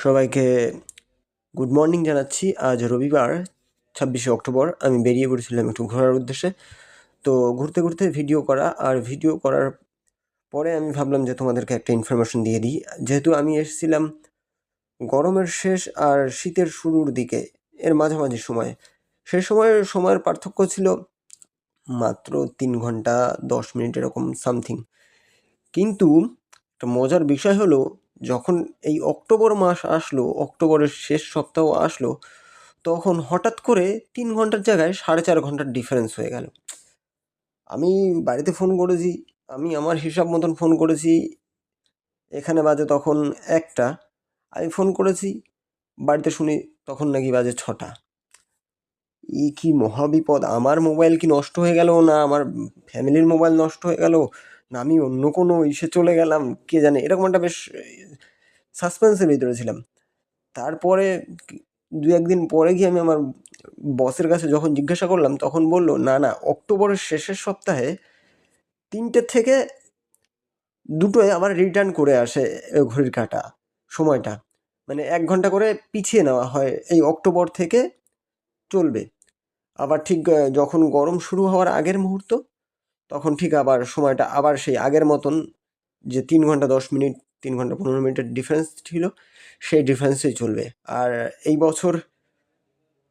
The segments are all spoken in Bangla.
সবাইকে গুড মর্নিং জানাচ্ছি। আজ রবিবার 26শে অক্টোবর। আমি বেরিয়ে পড়েছিলাম একটু ঘোরার উদ্দেশ্যে। তো ঘুরতে ঘুরতে ভিডিও করার পরে আমি ভাবলাম যে তোমাদেরকে একটা ইনফরমেশন দিয়ে দিই। যেহেতু আমি এসেছিলাম গরমের শেষ আর শীতের শুরুর দিকে, এর মাঝামাঝি সময়ে। সেই সময়ের পার্থক্য ছিল মাত্র 3 ঘন্টা 10 মিনিট এরকম সামথিং। কিন্তু একটা মজার বিষয় হলো, যখন এই অক্টোবর মাস আসলো, অক্টোবরের শেষ সপ্তাহ আসলো, তখন হঠাৎ করে 3 ঘন্টার জায়গায় 4.5 ঘন্টার ডিফারেন্স হয়ে গেল। আমি বাড়িতে ফোন করেছি, আমি আমার হিসাব মতন ফোন করেছি, এখানে বাজে তখন 1টা। আমি ফোন করেছি, বাড়িতে শুনি তখন নাকি বাজে 6টা। কি মহাবিপদ! আমার মোবাইল কি নষ্ট হয়ে গেল, না আমার ফ্যামিলির মোবাইল নষ্ট হয়ে গেল, না আমি অন্য কোনো ইসে চলে গেলাম, কে জানে। এরকম একটা বেশ সাসপেন্সের ভিতরে ছিলাম। তারপরে 2-1 দিন পরে গিয়ে আমি আমার বসের কাছে যখন জিজ্ঞাসা করলাম, তখন বলল, না না, অক্টোবরের শেষের সপ্তাহে 3টে থেকে 2টোয় আবার রিটার্ন করে আসে ঘড়ির কাঁটা সময়টা। মানে 1 ঘন্টা করে পিছিয়ে নেওয়া হয়, এই অক্টোবর থেকে চলবে। আবার ঠিক যখন গরম শুরু হওয়ার আগের মুহূর্ত, তখন ঠিক আবার সময়টা আবার সেই আগের মতন, যে 3 ঘন্টা 10 মিনিট, 3 ঘন্টা 15 মিনিটের ডিফারেন্স ছিল, সেই ডিফারেন্সেই চলবে। আর এই বছর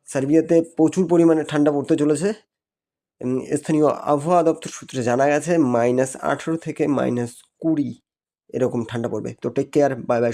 সার্বিয়াতে প্রচুর পরিমাণে ঠান্ডা পড়তে চলেছে। স্থানীয় আবহাওয়া দপ্তর সূত্রে জানা গেছে -18 থেকে -20 এরকম ঠান্ডা পড়বে। তো টেক কেয়ার, বাই বাই।